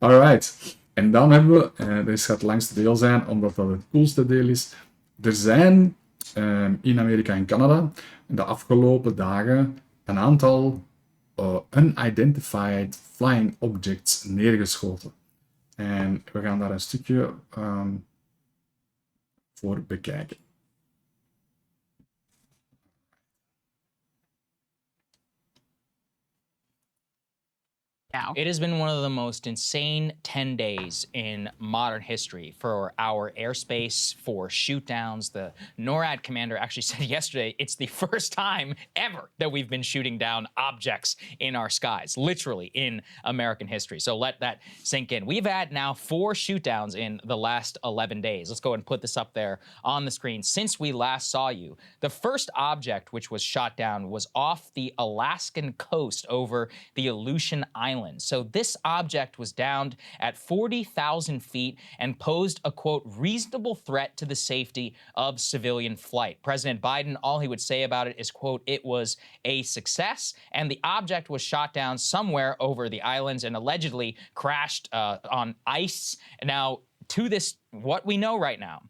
Alright. En dan hebben we, dit gaat het langste deel zijn, omdat dat het coolste deel is. Er zijn in Amerika en Canada de afgelopen dagen een aantal unidentified flying objects neergeschoten. En we gaan daar een stukje voor bekijken. It has been one of the most insane 10 days in modern history for our airspace, for shoot downs. The NORAD commander actually said yesterday it's the first time ever that we've been shooting down objects in our skies, literally in American history. So let that sink in. We've had now 4 shoot downs in the last 11 days. Let's go ahead and put this up there on the screen. Since we last saw you, the first object which was shot down was off the Alaskan coast over the Aleutian Islands. So this object was downed at 40,000 feet and posed a, quote, reasonable threat to the safety of civilian flight. President Biden, all he would say about it is, quote, it was a success, and the object was shot down somewhere over the islands and allegedly crashed on ice. Now, to this, what we know right now,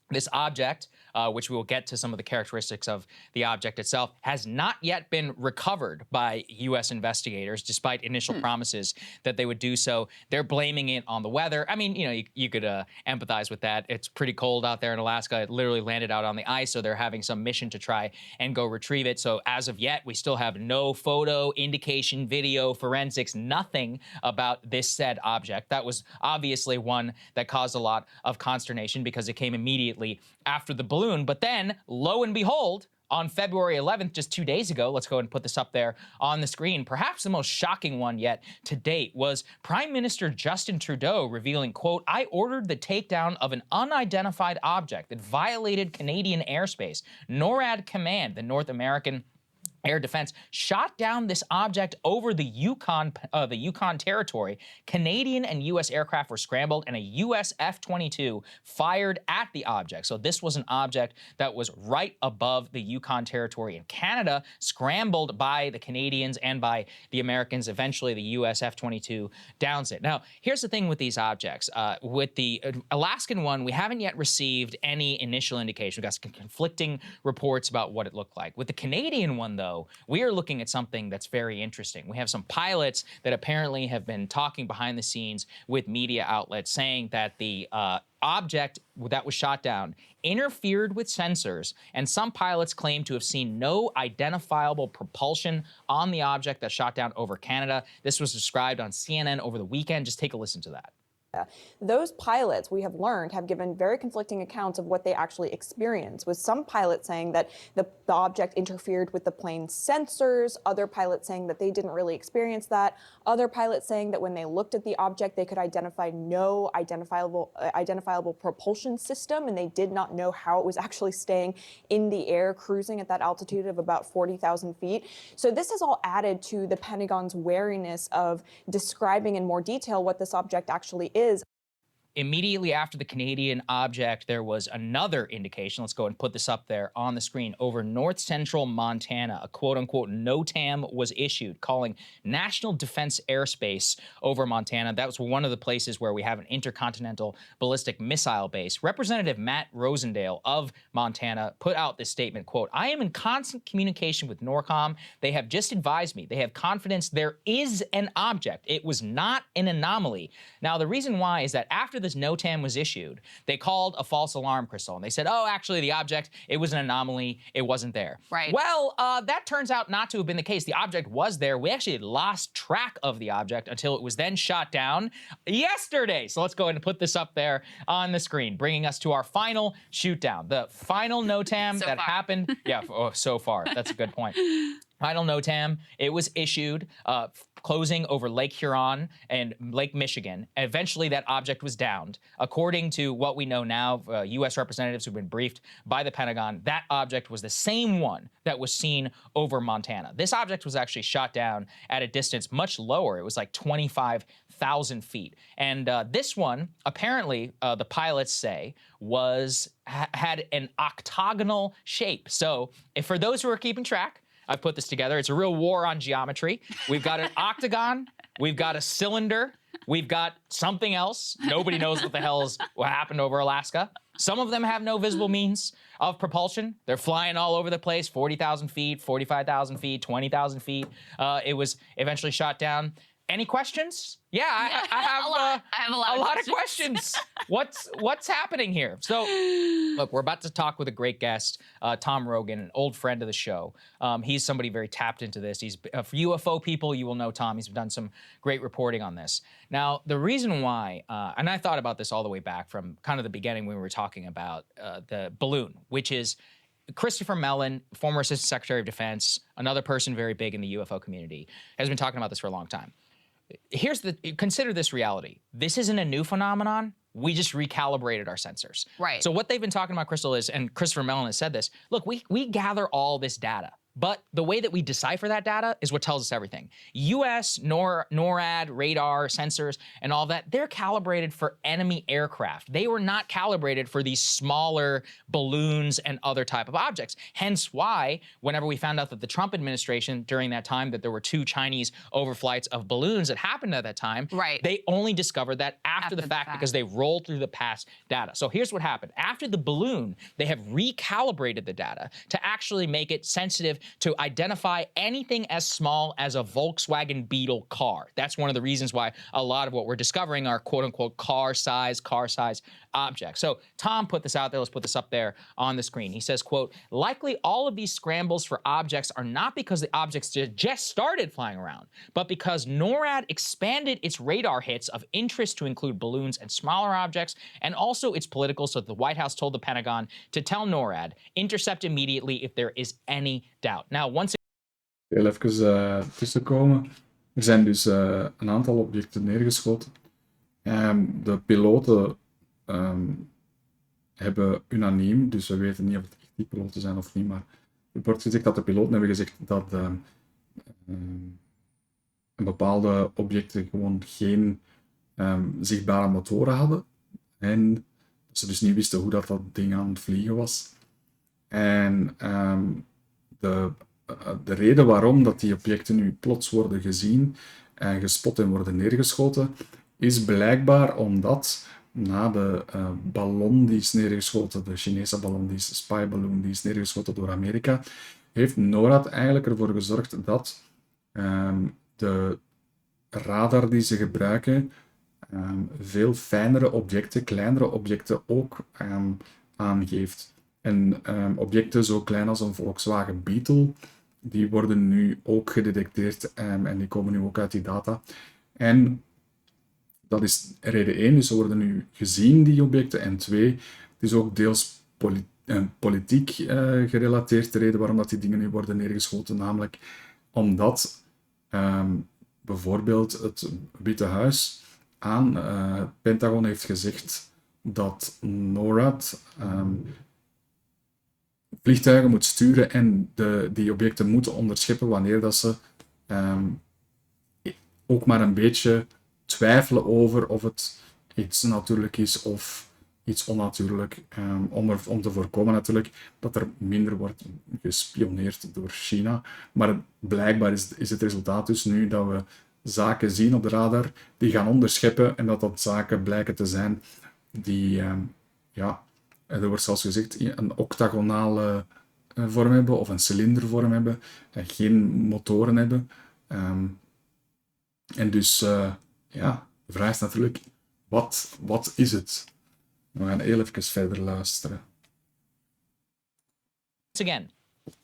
this object, which we will get to some of the characteristics of the object itself, has not yet been recovered by U.S. investigators, despite initial promises that they would do so. They're blaming it on the weather. I mean, you know, you could empathize with that. It's pretty cold out there in Alaska. It literally landed out on the ice, so they're having some mission to try and go retrieve it. So as of yet, we still have no photo, indication, video, forensics, nothing about this said object. That was obviously one that caused a lot of consternation because it came immediately after the balloon. But then, lo and behold, on February 11th, just 2 days ago, let's go ahead and put this up there on the screen, perhaps the most shocking one yet to date was Prime Minister Justin Trudeau revealing, quote, I ordered the takedown of an unidentified object that violated Canadian airspace. NORAD Command, the North American Air Defense, shot down this object over the Yukon territory. Canadian and U.S. aircraft were scrambled, and a U.S. F-22 fired at the object. So this was an object that was right above the Yukon territory in Canada, scrambled by the Canadians and by the Americans. Eventually, the U.S. F-22 downs it. Now, here's the thing with these objects. With the Alaskan one, we haven't yet received any initial indication. We've got some conflicting reports about what it looked like. With the Canadian one, though, we are looking at something that's very interesting. We have some pilots that apparently have been talking behind the scenes with media outlets saying that the object that was shot down interfered with sensors, and some pilots claim to have seen no identifiable propulsion on the object that shot down over Canada. This was described on CNN over the weekend. Just take a listen to that. Those pilots, we have learned, have given very conflicting accounts of what they actually experienced, with some pilots saying that the object interfered with the plane's sensors, other pilots saying that they didn't really experience that, other pilots saying that when they looked at the object, they could identify no identifiable propulsion system, and they did not know how it was actually staying in the air, cruising at that altitude of about 40,000 feet. So this has all added to the Pentagon's wariness of describing in more detail what this object actually is. Immediately after the Canadian object, there was another indication. Let's go and put this up there on the screen. Over north central Montana, a quote-unquote NOTAM was issued, calling national defense airspace over Montana. That was one of the places where we have an intercontinental ballistic missile base. Representative Matt Rosendale of Montana put out this statement, quote, I am in constant communication with NORCOM. They have just advised me. They have confidence there is an object. It was not an anomaly. Now, the reason why is that after this NOTAM was issued, they called a false alarm, Crystal, and they said, oh, actually, the object, it was an anomaly. It wasn't there. Right. Well, that turns out not to have been the case. The object was there. We actually lost track of the object until it was then shot down yesterday. So let's go ahead and put this up there on the screen, bringing us to our final shoot down. The final NOTAM So that far. happened. Yeah, so far. That's a good point. Final NOTAM, it was issued, closing over Lake Huron and Lake Michigan. Eventually, that object was downed. According to what we know now, U.S. representatives who've been briefed by the Pentagon, that object was the same one that was seen over Montana. This object was actually shot down at a distance much lower. It was like 25,000 feet. And this one, apparently, the pilots say, had an octagonal shape. So, if for those who are keeping track, I've put this together. It's a real war on geometry. We've got an octagon We've got a cylinder. We've got something else. Nobody knows what happened over Alaska. Some of them have no visible means of propulsion. They're flying all over the place, 40,000 feet, 45,000 feet, 20,000 feet. It was eventually shot down. Any questions? Yeah, I have a lot of questions. What's happening here? So, look, we're about to talk with a great guest, Tom Rogan, an old friend of the show. He's somebody very tapped into this. He's for UFO people, you will know Tom. He's done some great reporting on this. Now, the reason why, and I thought about this all the way back from kind of the beginning when we were talking about the balloon, which is Christopher Mellon, former Assistant Secretary of Defense, another person very big in the UFO community, has been talking about this for a long time. Consider this reality. This isn't a new phenomenon. We just recalibrated our sensors. Right. So what they've been talking about, Crystal, is, and Christopher Mellon has said this, look, we gather all this data. But the way that we decipher that data is what tells us everything. US, NORAD, radar, sensors, and all that, they're calibrated for enemy aircraft. They were not calibrated for these smaller balloons and other type of objects. Hence why, whenever we found out that the Trump administration, during that time, that there were 2 Chinese overflights of balloons that happened at that time, right, they only discovered that after the fact because they rolled through the past data. So here's what happened. After the balloon, they have recalibrated the data to actually make it sensitive to identify anything as small as a Volkswagen Beetle car. That's one of the reasons why a lot of what we're discovering are quote-unquote car size objects. So Tom put this out there. Let's put this up there on the screen. He says, quote, likely all of these scrambles for objects are not because the objects just started flying around, but because NORAD expanded its radar hits of interest to include balloons and smaller objects, and also it's political, so the White House told the Pentagon to tell NORAD, intercept immediately if there is any doubt. Now, once Heel even tussenkomen. Er zijn dus een aantal objecten neergeschoten. De piloten hebben unaniem, dus we weten niet of het echt die piloten zijn of niet, maar er wordt gezegd dat de piloten hebben gezegd dat een bepaalde objecten gewoon geen zichtbare motoren hadden. En dat ze dus niet wisten hoe dat ding aan het vliegen was. En de reden waarom dat die objecten nu plots worden gezien en gespot en worden neergeschoten, is blijkbaar omdat na de ballon die is neergeschoten, de Chinese ballon, die is spyballoon, die is neergeschoten door Amerika, heeft NORAD eigenlijk ervoor gezorgd dat de radar die ze gebruiken veel fijnere objecten, kleinere objecten ook aangeeft. En objecten zo klein als een Volkswagen Beetle, die worden nu ook gedetecteerd en die komen nu ook uit die data. En dat is reden 1, dus ze worden nu gezien, die objecten. En 2, het is ook deels politiek gerelateerd, de reden waarom dat die dingen nu worden neergeschoten. Namelijk omdat bijvoorbeeld het Witte Huis aan het Pentagon heeft gezegd dat NORAD vliegtuigen moet sturen en die objecten moeten onderscheppen wanneer dat ze ook maar een beetje twijfelen over of het iets natuurlijk is of iets onnatuurlijk, om te voorkomen natuurlijk dat er minder wordt gespioneerd door China. Maar blijkbaar is het resultaat dus nu dat we zaken zien op de radar die gaan onderscheppen en dat zaken blijken te zijn die, er wordt zelfs gezegd, een octagonale vorm hebben of een cilindervorm hebben en geen motoren hebben. En dus, de vraag is natuurlijk, wat is het? We gaan heel even verder luisteren. Once again,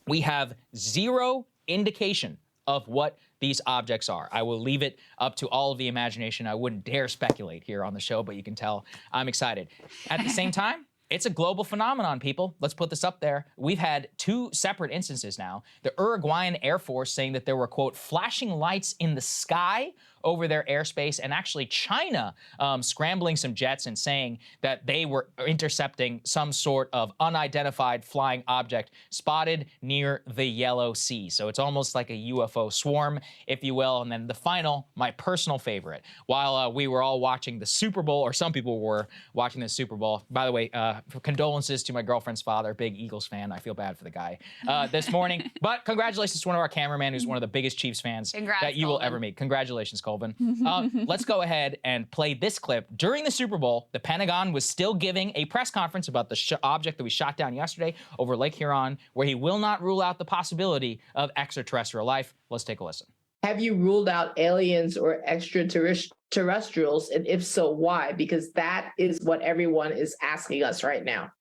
we have zero indication of what these objects are. I will leave it up to all of the imagination. I wouldn't dare speculate here on the show, but you can tell I'm excited. At the same time, it's a global phenomenon, people. Let's put this up there. We've had 2 separate instances now. The Uruguayan Air Force saying that there were, quote, flashing lights in the sky over their airspace, and actually China scrambling some jets and saying that they were intercepting some sort of unidentified flying object spotted near the Yellow Sea. So it's almost like a UFO swarm, if you will. And then the final, my personal favorite, while we were all watching the Super Bowl, or some people were watching the Super Bowl. By the way, condolences to my girlfriend's father, big Eagles fan. I feel bad for the guy this morning. But congratulations to one of our cameramen who's one of the biggest Chiefs fans that you will ever meet. Congratulations, Colvin. Let's go ahead and play this clip. During the Super Bowl, the Pentagon was still giving a press conference about the object that we shot down yesterday over Lake Huron, where he will not rule out the possibility of extraterrestrial life. Let's take a listen. Have you ruled out aliens or extraterrestrials? And if so, why? Because that is what everyone is asking us right now.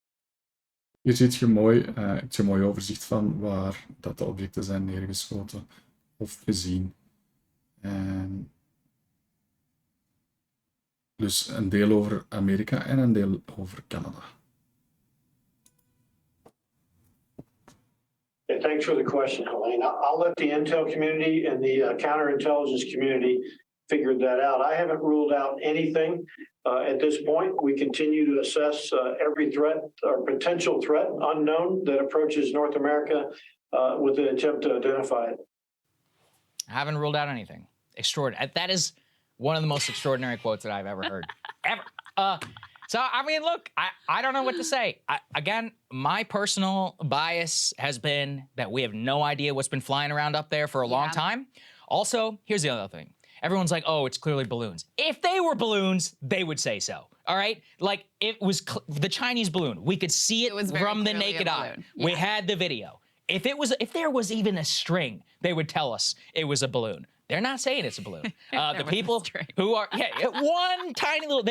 Hier ziet je mooi, heb je een mooi overzicht van waar dat de objecten zijn neergeschoten of gezien. Dus een deel over Amerika en een deel over Canada. Yeah, thanks for the question, Helene. I'll let the intel community and the counterintelligence community figure that out. I haven't ruled out anything at this point. We continue to assess every threat or potential threat unknown that approaches North America with an attempt to identify it. I haven't ruled out anything. Extraordinary. That is one of the most extraordinary quotes that I've ever heard. Ever. So, I mean, look, I don't know what to say. Again, my personal bias has been that we have no idea what's been flying around up there for a long time. Also, here's the other thing. Everyone's like, oh, it's clearly balloons. If they were balloons, they would say so. All right? Like, it was the Chinese balloon. We could see it from the naked eye. Yeah. We had the video. If there was even a string, they would tell us it was a balloon. They're not saying it's a balloon. The people who are, one tiny little,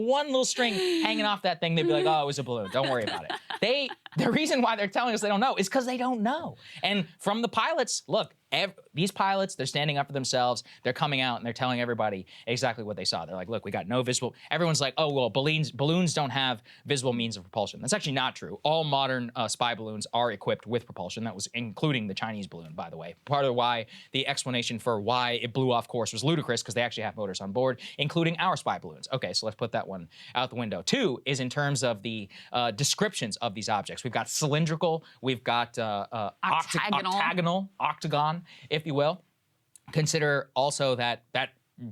one little string hanging off that thing, they'd be like, oh, it was a balloon. Don't worry about it. The reason why they're telling us they don't know is because they don't know. And from the pilots, look, these pilots, they're standing up for themselves. They're coming out and they're telling everybody exactly what they saw. They're like, look, we got no visible. Everyone's like, oh, well, balloons don't have visible means of propulsion. That's actually not true. All modern spy balloons are equipped with propulsion. That was including the Chinese balloon, by the way. Part of why the explanation for why it blew off course was ludicrous, because they actually have motors on board, including our spy balloons. Okay, so let's put that one out the window. Two is in terms of the descriptions of these objects. We've got cylindrical, we've got octagon, if you will. Consider also that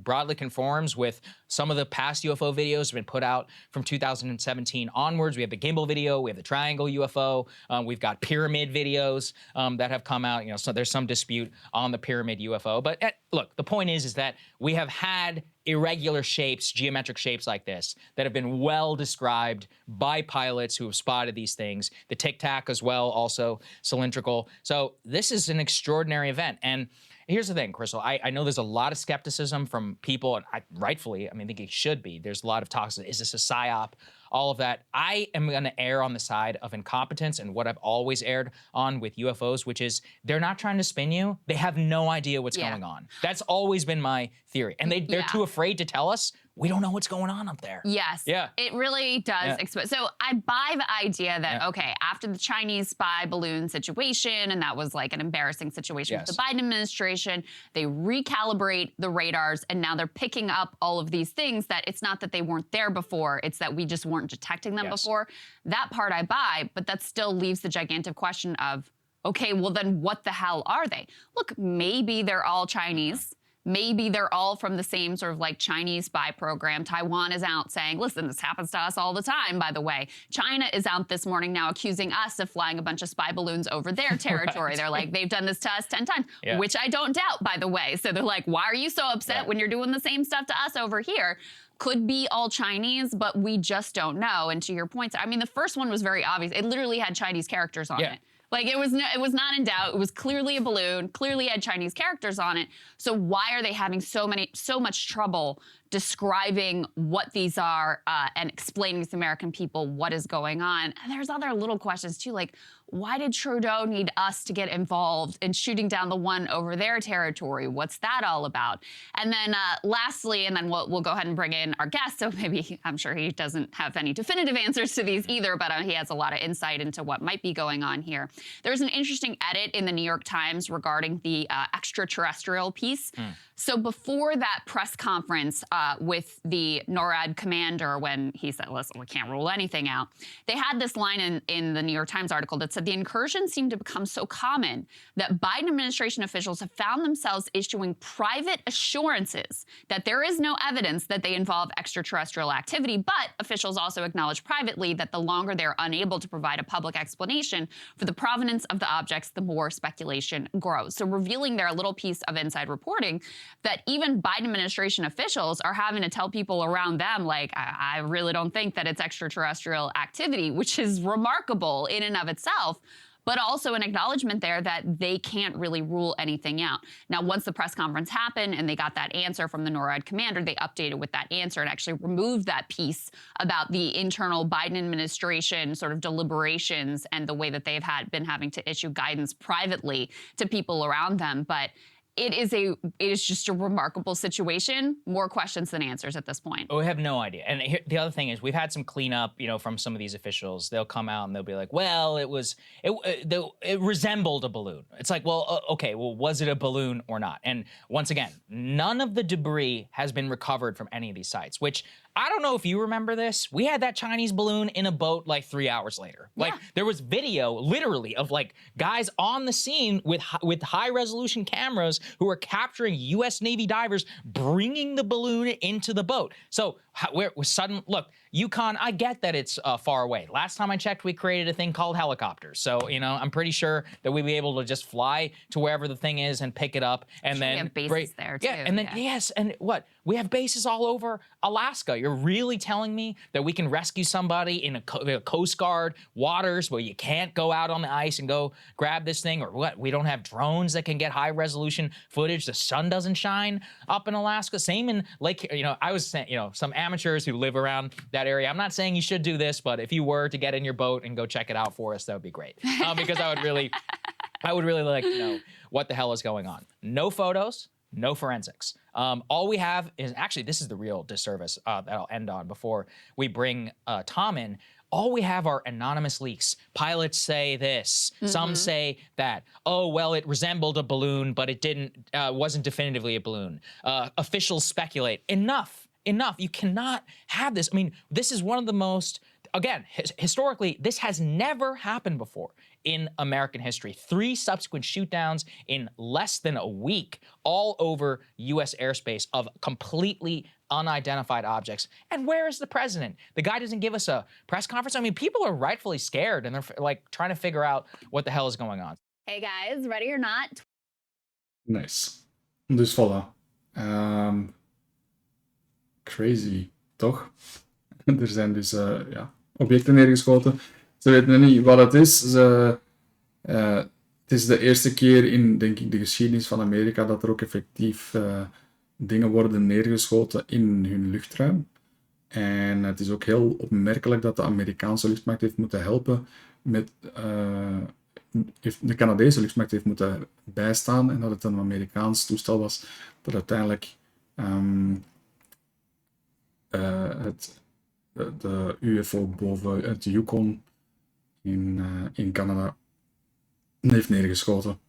broadly conforms with some of the past UFO videos have been put out from 2017 onwards. We have the gimbal video, we have the triangle UFO, we've got pyramid videos that have come out. You know, so there's some dispute on the pyramid UFO. But look, the point is that we have had irregular shapes, geometric shapes like this that have been well described by pilots who have spotted these things. The Tic Tac as well, also cylindrical. So this is an extraordinary event. And here's the thing, Crystal. I know there's a lot of skepticism from people, and rightfully, I think it should be. There's a lot of talks. Is this a psyop? All of that. I am going to err on the side of incompetence and what I've always erred on with UFOs, which is they're not trying to spin you. They have no idea what's going on. That's always been my theory. And they're too afraid to tell us. We don't know what's going on up there. Yes. Yeah. It really does expose. So I buy the idea that, okay, after the Chinese spy balloon situation, and that was like an embarrassing situation for the Biden administration, they recalibrate the radars, and now they're picking up all of these things that it's not that they weren't there before, it's that we just weren't detecting them before. That part I buy, but that still leaves the gigantic question of, okay, well then what the hell are they? Look, maybe they're all Chinese. Maybe they're all from the same sort of like Chinese spy program. Taiwan is out saying, listen, this happens to us all the time, by the way. China is out this morning now accusing us of flying a bunch of spy balloons over their territory. They're like, they've done this to us 10 times, which I don't doubt, by the way. So they're like, why are you so upset when you're doing the same stuff to us over here? Could be all Chinese, but we just don't know. And to your point, I mean, the first one was very obvious. It literally had Chinese characters on it. Like it was not in doubt. It was clearly a balloon, clearly had Chinese characters on it. So why are they having so much trouble describing what these are and explaining to the American people what is going on? And there's other little questions too, like why did Trudeau need us to get involved in shooting down the one over their territory? What's that all about? And then lastly, and then we'll go ahead and bring in our guest. So maybe I'm sure he doesn't have any definitive answers to these either, but he has a lot of insight into what might be going on here. There's an interesting edit in the New York Times regarding the extraterrestrial piece. So before that press conference with the NORAD commander, when he said, listen, we can't rule anything out, they had this line in the New York Times article that said the incursions seem to become so common that Biden administration officials have found themselves issuing private assurances that there is no evidence that they involve extraterrestrial activity, but officials also acknowledge privately that the longer they're unable to provide a public explanation for the provenance of the objects, the more speculation grows. So revealing their little piece of inside reporting that even Biden administration officials are having to tell people around them, like, I really don't think that it's extraterrestrial activity, which is remarkable in and of itself, but also an acknowledgement there that they can't really rule anything out. Now, once the press conference happened and they got that answer from the NORAD commander, they updated with that answer and actually removed that piece about the internal Biden administration sort of deliberations and the way that they've been having to issue guidance privately to people around them. But it is just a remarkable situation. More questions than answers at this point. We have no idea. And the other thing is, we've had some cleanup, from some of these officials. They'll come out and they'll be like, well, it resembled a balloon. It's like, well, okay, well, was it a balloon or not? And once again, none of the debris has been recovered from any of these sites, which I don't know if you remember this. We had that Chinese balloon in a boat like 3 hours later. Like, there was video literally of like guys on the scene with high resolution cameras who were capturing U.S. Navy divers bringing the balloon into the boat. So where was sudden look, Yukon, I get that it's far away. Last time I checked, we created a thing called helicopters. So, I'm pretty sure that we'd be able to just fly to wherever the thing is and pick it up. And then we have bases there too. Yeah, and then yes, and what? We have bases all over Alaska. You're really telling me that we can rescue somebody in a Coast Guard waters where you can't go out on the ice and go grab this thing, or what? We don't have drones that can get high resolution footage. The sun doesn't shine up in Alaska. Same in Lake, I was saying, some amateurs who live around that area. I'm not saying you should do this, but if you were to get in your boat and go check it out for us, that would be great. Because I would really like to know what the hell is going on. No photos, no forensics. All we have is, actually, this is the real disservice that I'll end on before we bring Tom in. All we have are anonymous leaks. Pilots say this, some say that. Oh, well, it resembled a balloon, but it wasn't definitively a balloon. Officials speculate. Enough. You cannot have this. I mean, this is one of the most, again, historically, this has never happened before in American history. 3 subsequent shootdowns in less than a week, all over U.S. airspace of completely unidentified objects. And where is the president? The guy doesn't give us a press conference. I mean, people are rightfully scared, and they're like trying to figure out what the hell is going on. Hey guys, ready or not? Nice. Dus voilà. Crazy, toch? Er zijn dus objecten neergeschoten. Ze weten niet wat het is. Het is de eerste keer in, denk ik, de geschiedenis van Amerika dat er ook effectief dingen worden neergeschoten in hun luchtruim. En het is ook heel opmerkelijk dat de Amerikaanse luchtmacht heeft moeten helpen met... de Canadese luchtmacht heeft moeten bijstaan en dat het een Amerikaans toestel was dat uiteindelijk de UFO boven het Yukon in Canada heeft neergeschoten.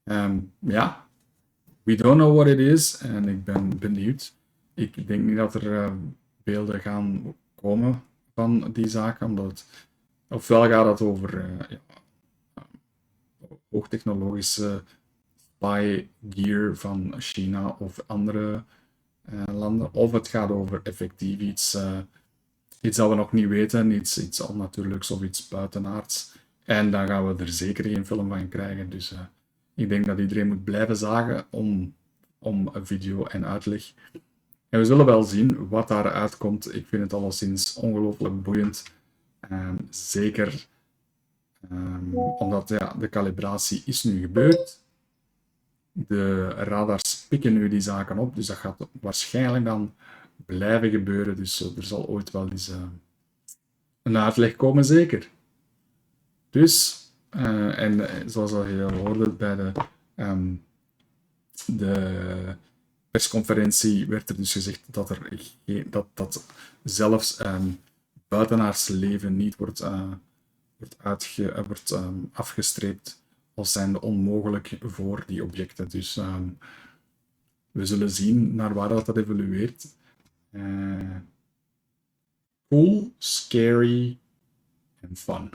We don't know what it is en ik ben benieuwd. Ik denk niet dat er beelden gaan komen van die zaken, omdat het ofwel gaat het over hoogtechnologische spy gear van China of andere landen, of het gaat over effectief iets dat we nog niet weten, iets onnatuurlijks of iets buitenaards. En dan gaan we er zeker geen film van krijgen. Dus ik denk dat iedereen moet blijven zagen om een video en uitleg. En we zullen wel zien wat daaruit komt. Ik vind het alleszins ongelooflijk boeiend. Zeker omdat de kalibratie is nu gebeurd. De radars pikken nu die zaken op, dus dat gaat waarschijnlijk dan blijven gebeuren. Dus er zal ooit wel eens een uitleg komen, zeker. Dus, en zoals je hoorde bij de persconferentie, werd er dus gezegd dat zelfs buitenaards leven niet wordt afgestreept als zijnde onmogelijk voor die objecten. Dus we zullen zien naar waar dat evolueert. Cool, scary en fun.